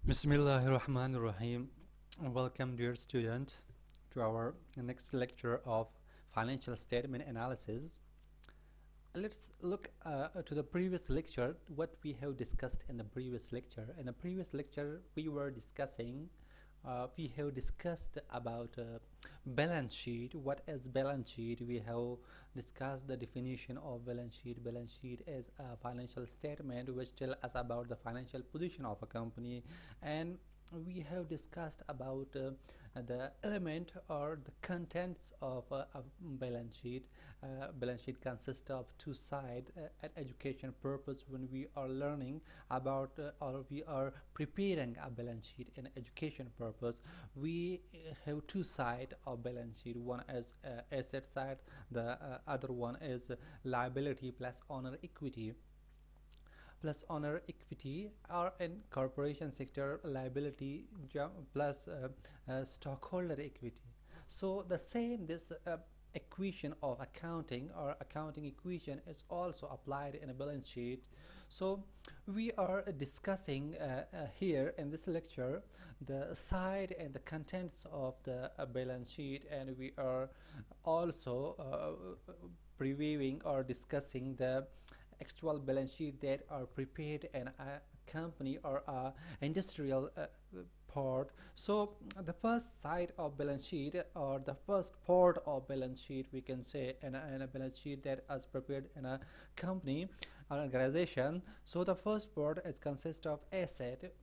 Bismillahirrahmanirrahim. Welcome, dear student, to our next lecture of financial statement analysis. Let's look to the previous lecture, what we have discussed in the previous lecture. In the previous lecture, we have discussed about balance sheet. What is balance sheet? We have discussed the definition of balance sheet. Balance sheet is a financial statement which tell us about the financial position of a company, and we have discussed about the element or the contents of a balance sheet. Balance sheet consists of two sides. At education purpose, when we are learning about or we are preparing a balance sheet in education purpose, we have two sides of balance sheet. One is asset side, the other one is liability plus owner equity. Plus owner equity, or in corporation sector liability plus stockholder equity. So the same this equation of accounting or accounting equation is also applied in a balance sheet. So we are discussing here in this lecture the side and the contents of the balance sheet, and we are also previewing or discussing the actual balance sheet that are prepared in a company or a industrial part. So the first side of balance sheet, or the first part of balance sheet, we can say in a balance sheet that is prepared in a company or organization. So the first part is consist of asset.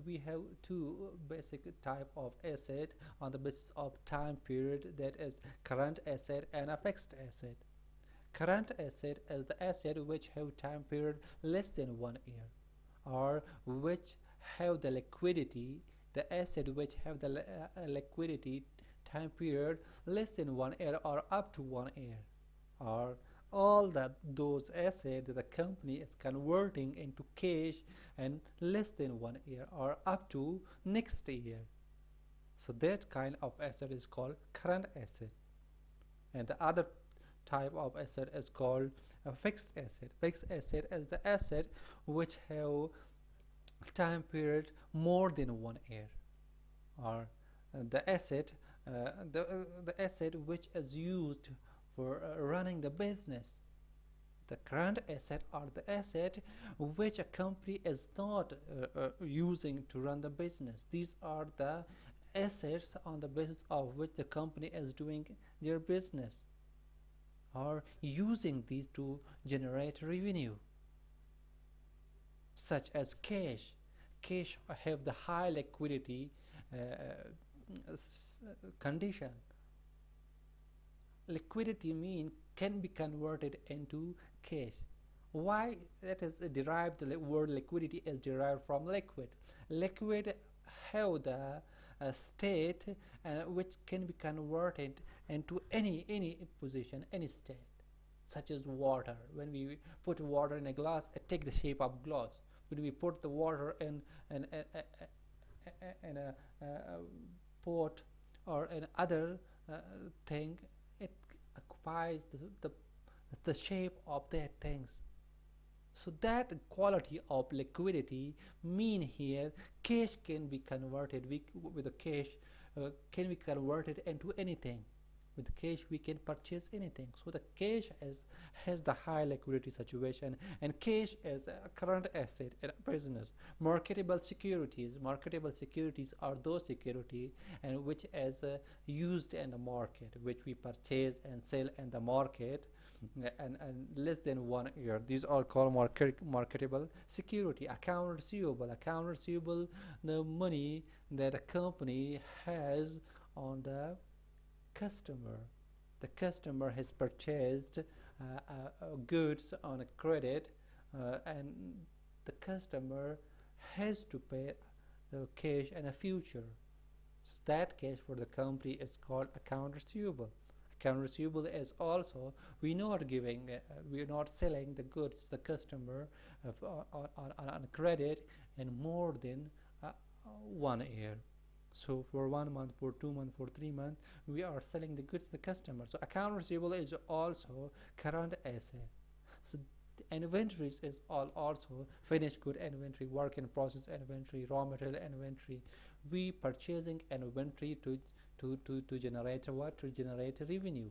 We have two basic type of asset on the basis of time period, that is current asset and a fixed asset. Current asset is the asset which have time period less than 1 year, or which have the liquidity, the asset which have the liquidity time period less than 1 year or up to 1 year, or all that those assets the company is converting into cash and less than 1 year or up to next year. So that kind of asset is called current asset. And the other type of asset is called a fixed asset. Fixed asset is the asset which have time period more than 1 year, or the asset which is used for running the business. The current asset are the asset which a company is not using to run the business. These are the assets on the basis of which the company is doing their business, or using these to generate revenue, such as cash. Cash have the high liquidity condition. Liquidity mean can be converted into cash. Why that is derived? The word liquidity is derived from liquid. Liquid have the state which can be converted into any position, any state, such as water. When we put water in a glass, it takes the shape of glass. When we put the water in a pot or in other thing, it occupies the shape of that things. So that quality of liquidity mean here cash can be converted. With the cash can be converted into anything. With cash we can purchase anything. So the cash has the high liquidity situation, and cash is a current asset in a business. Marketable securities are those security and which is used in the market, which we purchase and sell in the market, and less than 1 year. These are called marketable security. Account receivable, the money that a company has on the customer. The customer has purchased goods on a credit, and the customer has to pay the cash in the future. So that cash for the company is called account receivable. Account receivable is also we are not selling the goods to the customer on credit in more than 1 year. So for 1 month, for 2 months, for 3 months, we are selling the goods to the customer. So account receivable is also current asset. So The inventories is all also finished good inventory, work in process inventory, raw material inventory. We purchasing inventory to generate what? To generate revenue.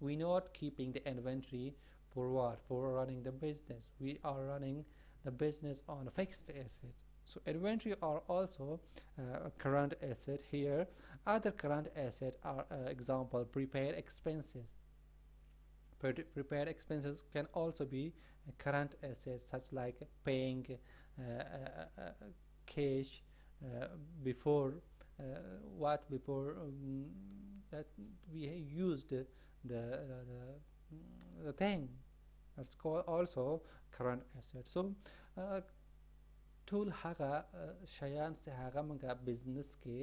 We not keeping the inventory for what? For running the business. We are running the business on a fixed asset. So inventory are also a current asset here. Other current asset are example prepaid expenses. Prepaid expenses can also be current assets, such like paying cash uh, before before that we used the thing. That's called also current asset. So ټول هغه شیان چې هغه موږ بزنس کې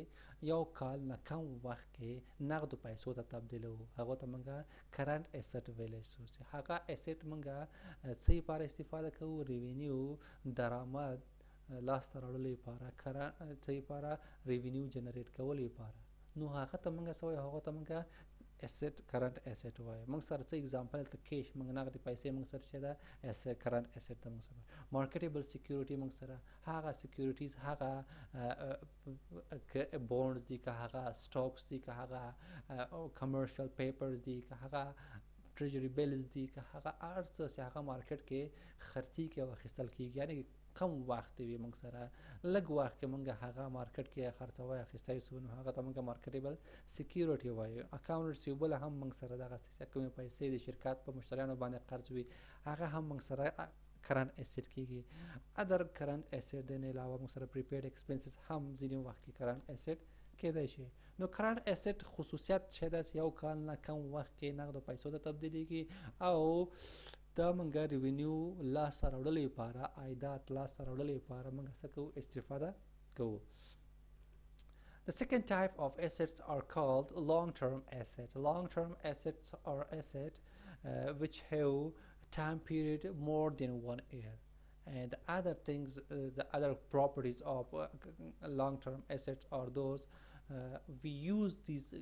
یو کال نه کم وخت کې نغدو پیسو ته تبدیلو، هغه ته موږ کرنٹ ایسٹ ویلی شو. چې هغه ایسٹ موږ څه لپاره استفاده کوو؟ ریونیو، درآمد لاسته راوړلو لپاره، څه لپاره؟ ریونیو جنریټ کولو لپاره. نو هغه ته موږ څه وایو؟ هغه ته موږ asset current asset وایي. موږ سره څه اگزامپل ته کیش، موږ نغدي پیسې موږ سره چې ده asset current asset ته موږ سره. مارکیټیبل سکیورټي موږ سره هغه سکیورټیز، هغه بونډز دي، که هغه سټاکس دي، که هغه کمرشل پیپرز دي، که هغه ټریجري بیلز دي، که هغه هر څه چې هغه مارکیټ کې خرڅیږي او اخیستل کیږي. یعنی کم وخت وي موږ سره، لږ وخت کې موږ هغه مارکیټ کې خرڅوي اخیستی سو، نو هغه ته موږ مارکیټیبل سکیورټي وایو. اکاونټ ریسیوبل هم موږ سره دغه کومې پیسې د شرکت په مشتریانو باندې قرض وي، هغه هم موږ سره کرنٹ ایسٹ کیږي. ادر کرنٹ ایسٹ د نه علاوه موږ سره پریپیډ ایکسپنسز هم ځینې وخت کې کرنٹ ایسٹ کېدای شي. نو کرنٹ ایسٹ خصوصیت چې دا یو کال نه کم وخت کې نغدو پیسو ته تبدیلیږي او دا موږ ریونیو لاسته راوړلو لپاره، عایدات لاسته راوړلو لپاره موږ څه کوو؟ استفاده کوو. The second type of assets are called long-term assets. Long-term assets are assets which have time period more than 1 year. And the other things, the other properties of long-term assets are those we use these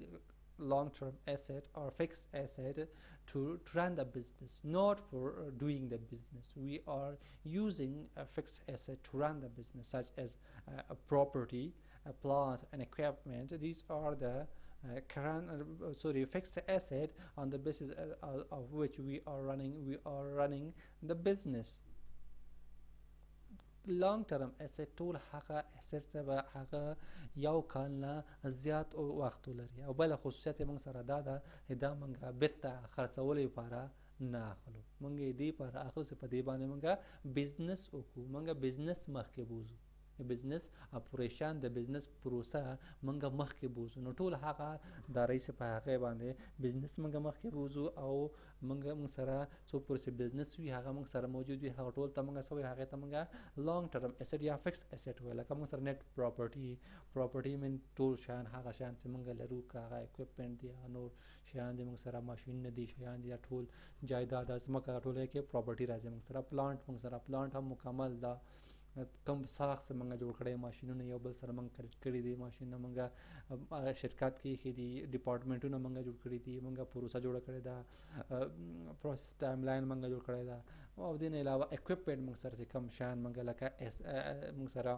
long-term asset or fixed asset to run the business, not for doing the business. We are using a fixed asset to run the business, such as a property, a plant, and equipment. These are the fixed asset on the basis of which we are running the business. لانګ ټرم اسټ ټول هغه اسټ چې به هغه یو کال نه زیات وخت ولري، او بل خصوصیت موږ سره دا ده دا موږ بیرته خرڅولو لپاره نه اخلو، موږ دې لپاره اخلو چې په دې باندې موږ بزنس وکړو، موږ بزنس مخکې بوزو، بزنس اپریشن د بزنس پروسه موږ مخکې بوزو. نو ټول هغه دارای چې په هغه باندې بزنس موږ مخکې بوزو او موږ سره څو پروسه بزنس وي هغه موږ سره موجود وي، هغه ټول ته موږ سوي هغه ته موږ لانګ ټرم اسټ یا فکس اسټ ویل. لکه موږ سره نت پراپرټي من ټول شان هغه شان چې موږ لرو، هغه اکوپمنٹ دي، نور شان دي، موږ سره ماشين نه دي، شان دي ټول جایداد ازمکه ټول کې پراپرټي راځي. موږ سره پلانټ هم مکمل دا کم ساخت موږ جوړ کړی، ماشینونه یو بل سره موږ خرید کړي دي، ماشینونه موږ شرکت کې دي، ډپارټمنټونه موږ جوړ کړي دي، موږ پروسه جوړ کړی دا، پروسس ټایم لاین موږ جوړ کړی دا، او دې نه علاوه اکوپمنٹ موږ سره کم شان موږ لکه موږ سره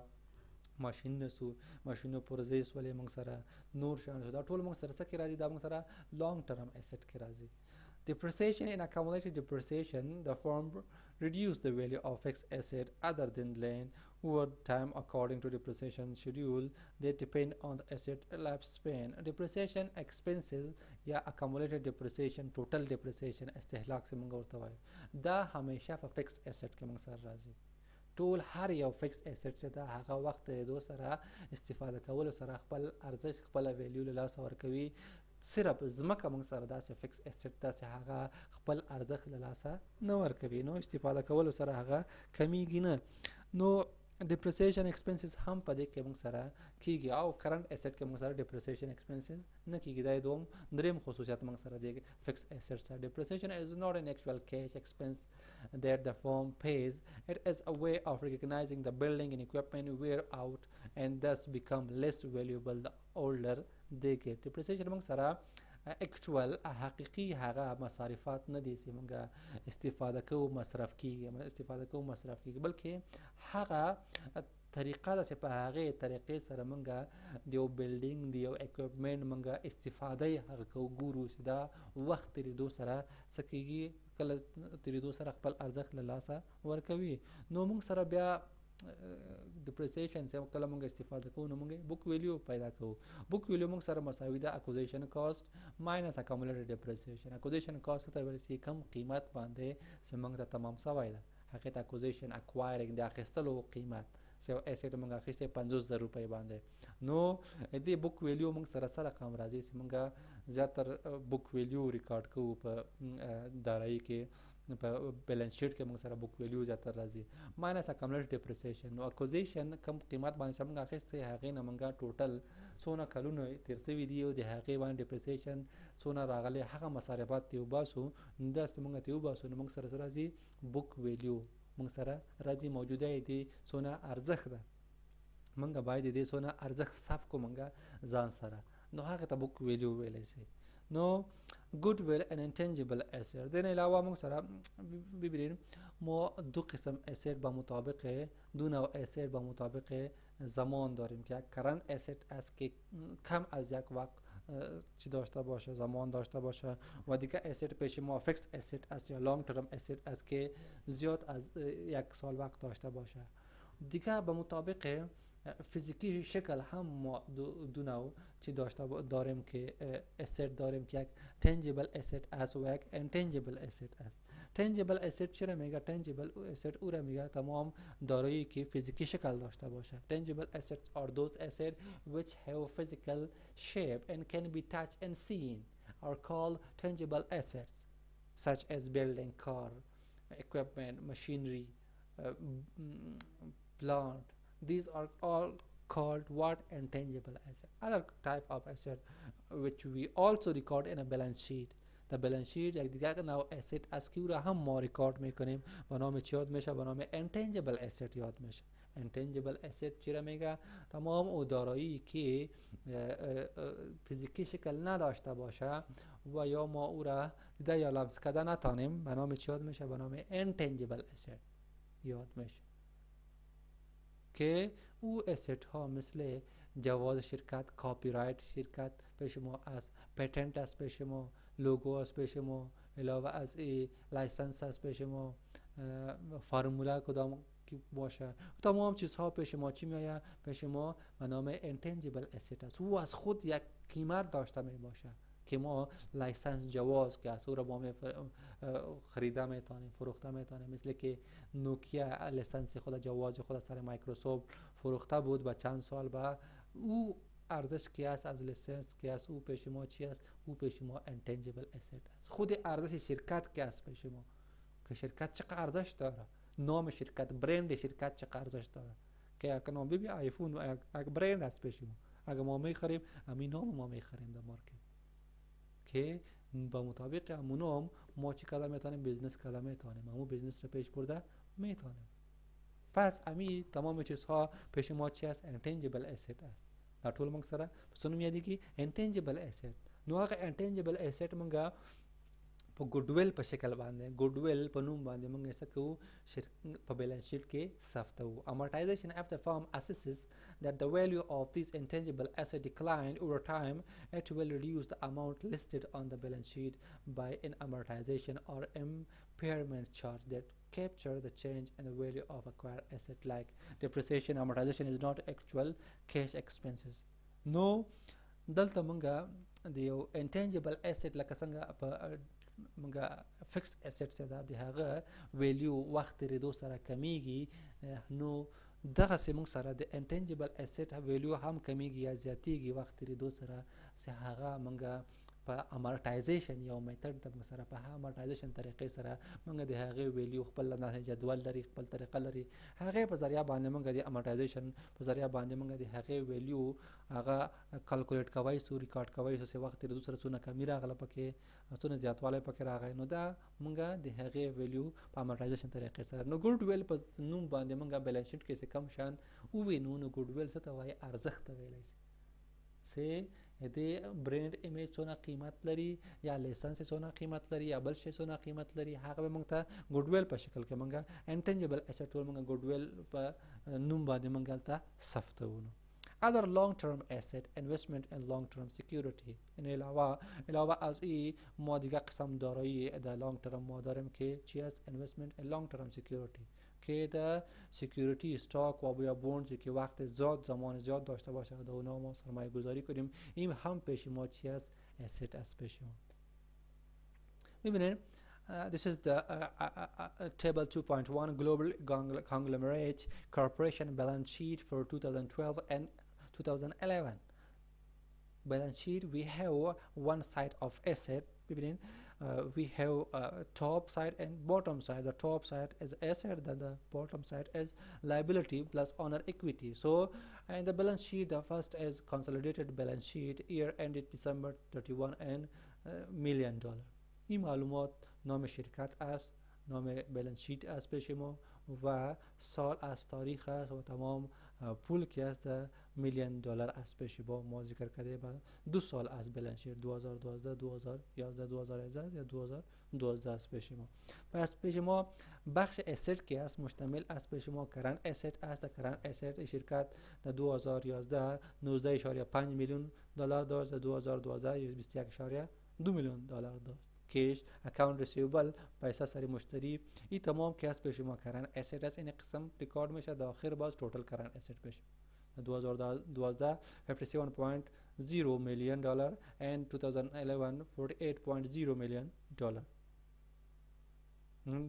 ماشینو پرزیس ولې موږ سره نور شان دا ټول موږ سره څه کې راځي؟ دا موږ سره لانګ ټرم اسټ کې راځي. Depreciation and accumulated depreciation, the firm reduce the value of fixed asset other than land over time according to depreciation schedule. They depend on the asset lifespan. Depreciation expenses या accumulated depreciation, total depreciation استهلاک سے منگا ورته وایو، دا همیشه په fixed asset کې منگ سر راځي. ټول هر یو فکس اسټ چې دا هغه وخت دو سره استفاده کول سره خپل ارزښت خپل ویلیو له لاس ورکوي. صرف زمکه موږ سره داسې فکس اسټ داسې هغه خپل ارزښت له لاسه نه ورکوي، نو استفاده کول سره هغه کمیږي نه. نو depreciation expenses هم په دې کې موږ سره کیږي، او کرنٹ اسټ کې موږ سره depreciation expenses نه کیږي. دا دوم دریم خصوصیت موږ سره دی فکس اسټ سره. depreciation is not an actual cash expense that the firm pays. It is a way of recognizing the building and equipment wear out and thus become less valuable the older they get. depreciation موږ سره اکچوال حقیقي هغه مصارفات نه دي چې مونږ استفاده کوو مصرف کیږي بلکې هغه طریقه ده چې په هغه طریقې سره مونږ د یو بلډینګ د یو اکوپمنټ مونږ استفاده هغه کوو ګورو چې دا وخت تیریدو سره څه کیږي کله تیریدو سره خپل ارزښت له لاسه ورکوي نو مونږ سره بیا depreciation سے کله مونږ استفاده کوو نو مونږ بوک ویلیو پیدا کوو بوک ویلیو مونږ سره مساوي ده acquisition cost minus accumulated depreciation acquisition cost ته ویل شي کم قیمت باندې چې مونږ ته تمام شوی ده هغه ته acquisition acquiring د اخیستلو قیمت سو ایسټ مونږ اخیسته 50000 روپۍ باندې نو دې بوک ویلیو مونږ سره سره رقم راځي چې مونږ زیاتر بوک ویلیو ریکارډ کوو په دارایی کې په بیلانس شیټ کې موږ سره بوک ویلیو زیاتر راځي ماینس اکمولیټ ډیپریسیشن نو اکوزیشن کم قیمت باندې موږ اخیسته هغه نه موږ ټوټل څونه کلونه تیر شوي دي او د هغه باندې ډیپریسیشن څونه راغلي هغه مصارفات ته وباسو نو دا موږ ته وباسو نو موږ سره راځي بوک ویلیو موږ سره راځي موجوده دي څونه ارزښت ده موږ باید دې څونه ارزښت ثبت کو موږ ځان سره نو هغه ته بوک ویلیو ویلای شي نو goodwill and intangible asset دین علاوه موږ سره ببینیم ما دو قسم asset با مطابق دو نوع asset با مطابق زمان داریم که current asset است که کم از یک وقت چی داشته باشه زمان داشته باشه و دیگه asset پیش ما fixed asset است یا long term asset است که زیاد از یک سال وقت داشته باشه دیگه به مطابق فیزیکی شکل هم ما دو نوع چی داریم که asset داریم که یک tangible asset است و یک intangible asset است tangible asset چرا میگه tangible asset او را میگه تمام دارایی که فیزیکی شکل داشته باشه tangible assets are those assets which have physical shape and can be touched and seen are called tangible assets such as building car equipment machinery plant these are all called what intangible asset other type of asset which we also record in a balance sheet the balance sheet یک دیگه نوع asset از کی را هم ما ریکارد میکنیم به نام چی یاد میشه به نام intangible asset یاد میشه intangible asset چی را میگه تمام او دارایی که فیزیکی شکل نداشته باشه و یا ما او را دیده یا لمس کرده نتانیم به نام چی یاد میشه به نام intangible asset یاد میشه که او اسیت ها مثل جواز شرکت کاپی رایت شرکت پیش ما است پتنت است پیش ما لوگو است پیش ما علاوه از لایسنس است پیش ما فرموله کدام باشه تمام چیزها پیش ما چی میآید پیش ما به نام انتنجیبل اسیت است او از خود یک قیمت داشته می باشه که ما لایسنس جواز که از او را با می خریده میتونیم فروخته میتونیم مثل که نوکیا لیسنس خود جواز خود سر مایکروسافت فروخته بود با چند سال بعد او ارزش کی است از لیسنس کی است او پیش ما چی است او پیش ما انتنجیبل اسیت است خود ارزش شرکت کی است پیش ما که شرکت چقدر ارزش داره نام شرکت برند شرکت چقدر ارزش داره که اگه نام ببین آیفون یک برند است پیش ما اگه ما میخریم همین نام ما میخریم در مارکت که با مطابق همون نام ما چی کلا میتونیم بیزنس کلا میتونیم همون بیزنس رو پیش برده میتونیم پس امی تمام چیزها پیش ما چی است انتنجیبل اسیت است در طول موږ سره پسونو میادي کی انتنجیبل اسیت نو هغه انتنجیبل اسیت موږ په ګډویل په شکل باندې ګډویل په نوم باندې موږ یې سکو په بیلانس شیټ کې ثبتو amortization of the firm assesses that the value of these intangible asset declined over time it will reduce the amount listed on the balance sheet by an amortization or impairment charge that capture the change in the value of acquired asset like depreciation amortization is not actual cash expenses no دلته موږ د یو intangible asset لکه څنګه په موږ فکس اسټ څه ده د هغه ویلیو وخت ریدو سره کمیږي نو دغه سه موږ سره د انټنجیبل اسټ ویلیو هم کمیږي یا زیاتیږي وخت ریدو سره سه هغه موږ په امورټایزیشن یو میتھډ د سره په امورټایزیشن طریقې سره موږ د هغه ویلیو خپل نه جدول لري خپل طریقه لري هغه په ذریعہ باندې موږ د امورټایزیشن په ذریعہ باندې موږ د هغه ویلیو هغه کیلکولیټ کوي سو ریکارډ کوي سو وخت ریدو سره څونه کمی راغله پکې څونه زیاتوالی پکې راغی نو دا موږ د هغه ویلیو په امورټایزیشن طریقې سره نو ګډ ویل په نوم باندې موږ بیلانس شیټ کې څه کم شان او وینو نو ګډ ویل څه ته وایي ارزښت ته ویلای شي د برند ایمیج څونه قیمت لري یا لیسنس څونه قیمت لري یا بل شی څونه قیمت لري، هغه به موږ ته ګډ ویل په شکل کې موږ انټنجبل اسټ ټول موږ ګډ ویل په نوم باندې موږ ته ثبتوو. Other long-term asset investment in long-term security. این علاوه از این ما دیگه قسم دارایی در لانگ ترم ما داریم که چی است؟ investment in long term security که در سکیوریتی استاک و یا بوندز که وقت زمان زیاد داشته باشه در اونها ما سرمایه گذاری کنیم، این هم پیش ما چی است؟ asset است پیش ما. میبینید this is the table 2.1 global conglomerate corporation balance sheet for 2012 and 2011. Balance sheet, we have one side of asset, we have top side and bottom side. The top side is asset, then the bottom side is liability plus owner equity. So in the balance sheet, the first is consolidated balance sheet, year ended December 31 and $1 million. این معلومات نام شرکت است، نام بالانس شیت است پیش ما و سال از تاریخ است و تمام پول که است $1,000,000 است پیش ما ذکر کرده با 2 سال از بالانس شیت 2012 2011 2011 یا 2012 است پیش ما. پس پیش ما بخش اسید که است مشتمل است پیش ما کرنت اسید است. کرنت اسید شرکت در 2011 $19.5 میلیون داشت، در 2012 $21.2 میلیون داشت. کیش اکاونت ریسیوبل پیسه سری مشتری، این تمام که است پیش ما کرنت اسید است. این قسم ریکارد میشه در آخر باز توتال کرنت اسید پیش 2012 $57.0 million and 2011 $48.0 million.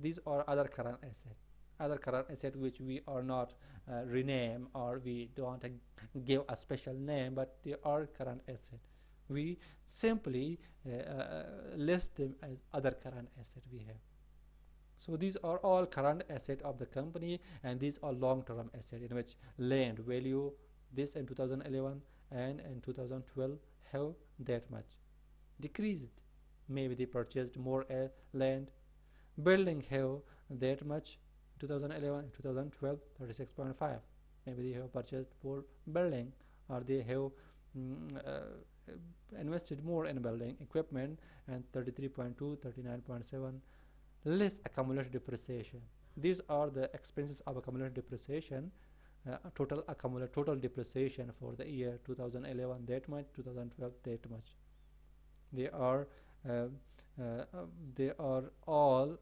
These are other current assets which we are not rename or we don't give a special name, but they are current assets. We simply list them as other current assets we have. So these are all current assets of the company, and these are long-term assets in which land value this in 2011 and in 2012 have that much decreased. Maybe they purchased more land. Building have that much 2011 and 2012 36.5. Maybe they have purchased more building, or they have invested more in building equipment, and 33.2 39.7. Less accumulated depreciation. These are the expenses of accumulated depreciation. Total depreciation for the year 2011 that much, 2012 that much. They are all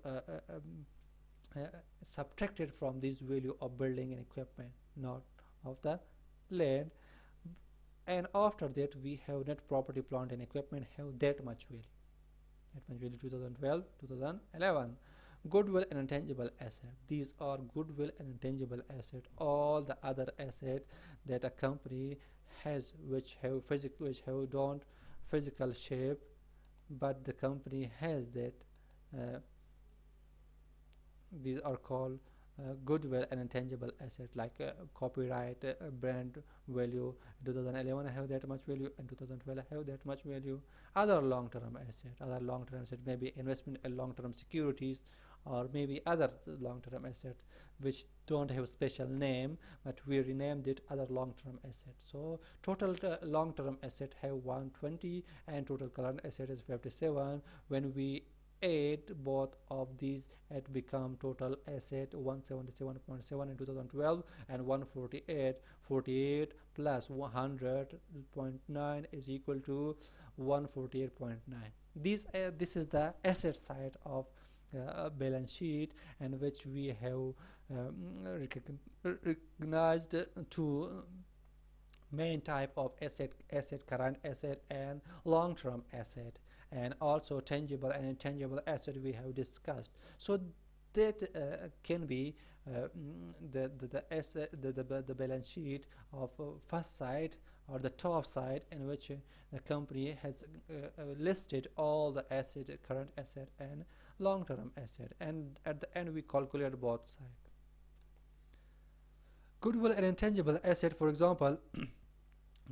subtracted from this value of building and equipment, not of the land. And after that we have net property, plant and equipment have that much value. 2012 2011. Goodwill and intangible asset. These are goodwill and intangible asset. All the other asset that a company has which have don't physical shape, but the company has that, these are called goodwill and intangible asset, like copyright, brand value. 2011 have that much value, and 2012 have that much value. Other long-term asset maybe investment in long-term securities, or maybe other long-term asset which don't have special name, but we renamed it other long-term asset. So total long-term asset have 120 and total current asset is 57. When we add both of these, it become total asset 177.7 in 2012 and 148 plus 100.9 is equal to 148.9. This is the asset side of balance sheet, in which we have recognized two main type of asset, current asset and long-term asset, and also tangible and intangible asset we have discussed. So that can be the asset, the balance sheet of first side or the top side, in which the company has listed all the asset, current asset and long-term asset, and at the end we calculate both sides. Goodwill and intangible asset, for example,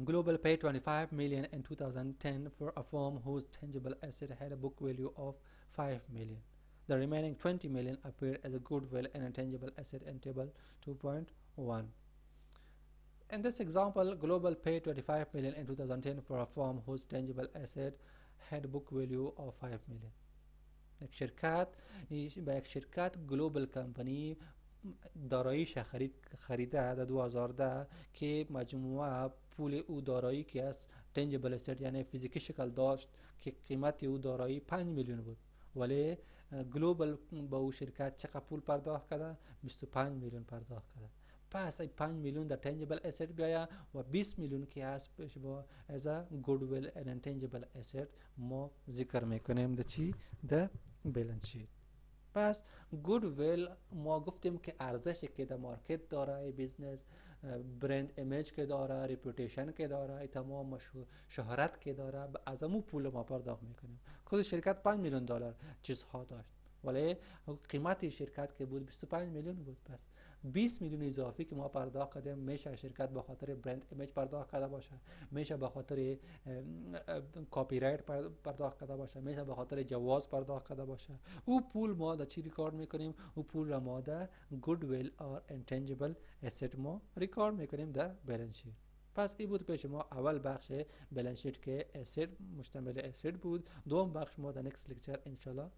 Global paid $25 million in 2010 for a firm whose tangible asset had a book value of $5 million. The remaining $20 million appeared as a goodwill and intangible asset in table 2.1. In this example, Global paid 25 million in 2010 for a firm whose tangible asset had book value of 5 million. یک شرکت گلوبال کمپانی داراییش خریده در 2010 که مجموعه پول او دارایی که از تنجبل اسید یعنی فیزیکی شکل داشت که قیمت او دارایی 5 میلیون بود، ولی گلوبال با او شرکت چقدر پول پرداخت کرده؟ 25 میلیون پرداخت کرده. پس این 5 میلیون در تنجبل اسید بیاید و 20 میلیون که هست با از گودویل and intangible asset ما ذکر میکنیم در چی؟ در بیلنس شیت. پس گودویل ما گفتیم که ارزشی که در مارکت داره، بیزنس برند ایمیج که داره، ریپوتیشن که داره، تمام شهرت که داره، از امو پول ما پرداخت میکنیم. خود شرکت 5 میلیون دلار چیزها داشت، ولی قیمت شرکت که بود 25 میلیون بود. پس 20 میلیون اضافی که ما پرداخت کردیم میشه شرکت به خاطر برند ایمیج پرداخت کرده باشه، میشه به خاطر کاپی رایت پرداخت کرده باشه، میشه به خاطر جواز پرداخت کرده باشه. او پول ما در چی ریکارد میکنیم؟ او پول را ما در گودویل اور انتنجبل اسید ما ریکارد میکنیم در بیلنس شیت. پس این بود پیش ما اول بخش بیلنس شیت که اسید مشتمل اسید بود. دوم بخش ما در نکست لکچر انشالله